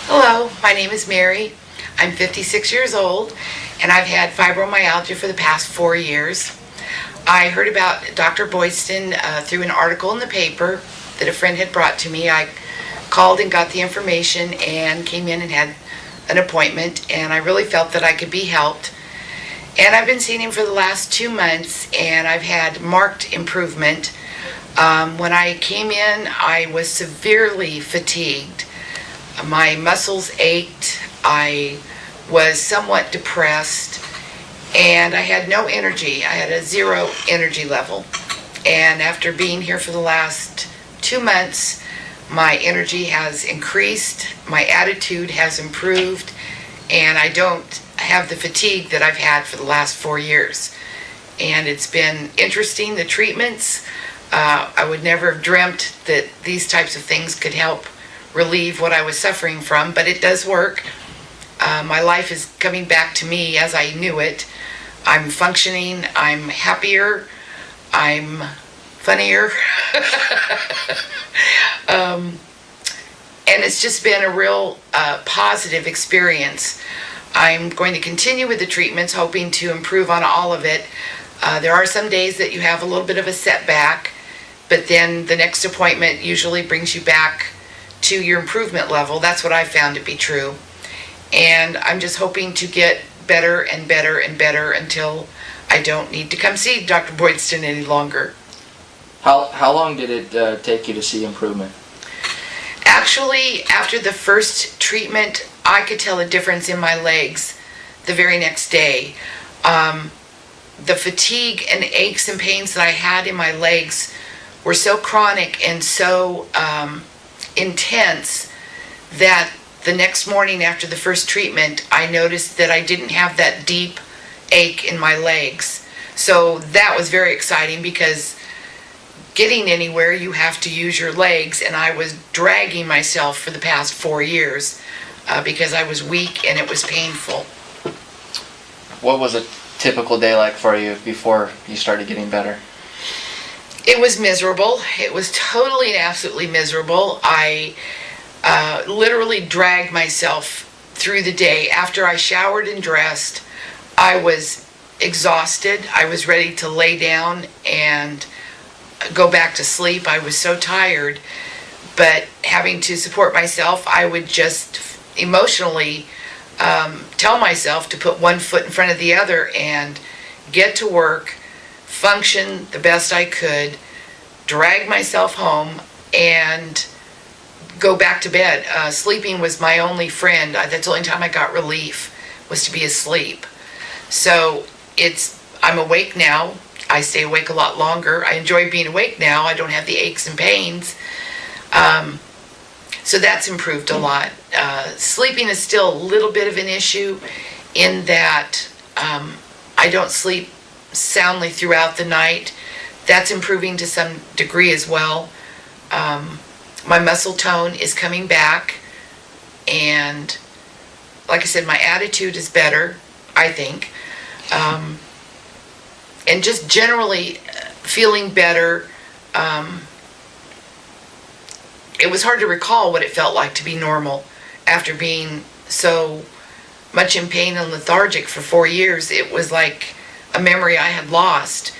Hello, my name is Mary. I'm 56 years old, and I've had fibromyalgia for the past 4 years. I heard about Dr. Boydston through an article in the paper that a friend had brought to me. I called and got the information and came in and had an appointment, and I really felt that I could be helped. And I've been seeing him for the last 2 months, and I've had marked improvement. When I came in, I was severely fatigued. My muscles ached, I was somewhat depressed, and I had no energy. I had a 0 energy level. And after being here for the last 2 months, my energy has increased, my attitude has improved, and I don't have the fatigue that I've had for the last 4 years. And it's been interesting, the treatments. I would never have dreamt that these types of things could help relieve what I was suffering from, but it does work. My life is coming back to me as I knew it. I'm functioning, I'm happier, I'm funnier. And it's just been a real positive experience. I'm going to continue with the treatments, hoping to improve on all of it. There are some days that you have a little bit of a setback, but then the next appointment usually brings you back to your improvement level. That's what I found to be true. And I'm just hoping to get better and better and better until I don't need to come see Dr. Boydston any longer. How long did it take you to see improvement? Actually, after the first treatment, I could tell a difference in my legs the very next day. The fatigue and aches and pains that I had in my legs were so chronic and so intense that the next morning after the first treatment, I noticed that I didn't have that deep ache in my legs. So that was very exciting, because getting anywhere, you have to use your legs, and I was dragging myself for the past 4 years because I was weak and it was painful. What was a typical day like for you before you started getting better? It was miserable. It was totally and absolutely miserable. I literally dragged myself through the day. After I showered and dressed, I was exhausted. I was ready to lay down and go back to sleep. I was so tired. But having to support myself, I would just emotionally tell myself to put one foot in front of the other and get to work, function the best I could, drag myself home, and go back to bed. Sleeping was my only friend. That's the only time I got relief, was to be asleep. So I'm awake now. I stay awake a lot longer. I enjoy being awake now. I don't have the aches and pains. So that's improved a lot. Sleeping is still a little bit of an issue in that I don't sleep soundly throughout the night. That's improving to some degree as well. My muscle tone is coming back, and like I said, my attitude is better, I think. And just generally feeling better. It was hard to recall what it felt like to be normal after being so much in pain and lethargic for 4 years. It was like a memory I had lost.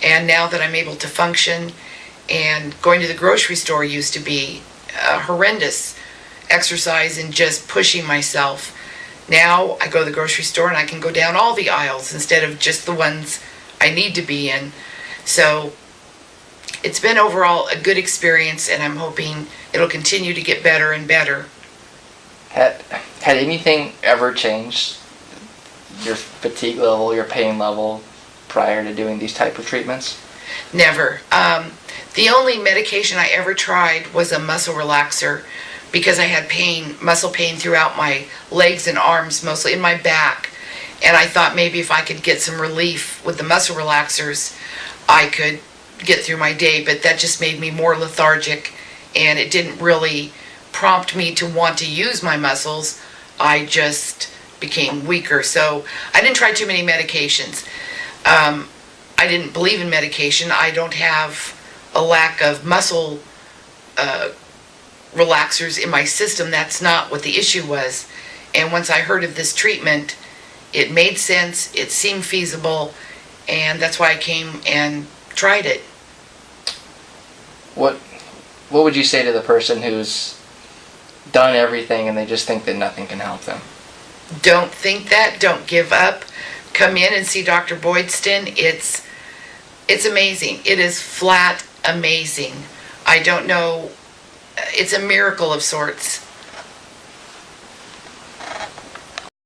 And now that I'm able to function, and going to the grocery store used to be a horrendous exercise in just pushing myself. Now I go to the grocery store and I can go down all the aisles instead of just the ones I need to be in. So it's been overall a good experience, and I'm hoping it'll continue to get better and better. Had anything ever changed, your fatigue level, your pain level, prior to doing these type of treatments? Never. The only medication I ever tried was a muscle relaxer, because I had muscle pain throughout my legs and arms, mostly in my back. And I thought maybe if I could get some relief with the muscle relaxers, I could get through my day. But that just made me more lethargic, and it didn't really prompt me to want to use my muscles. I just became weaker. So I didn't try too many medications. I didn't believe in medication. I don't have a lack of muscle relaxers in my system. That's not what the issue was. And once I heard of this treatment, it made sense, it seemed feasible, and that's why I came and tried it. What would you say to the person who's done everything and they just think that nothing can help them? Don't think that. Don't give up. Come in and see Dr. Boydston. It's amazing. It is flat amazing. I don't know. It's a miracle of sorts.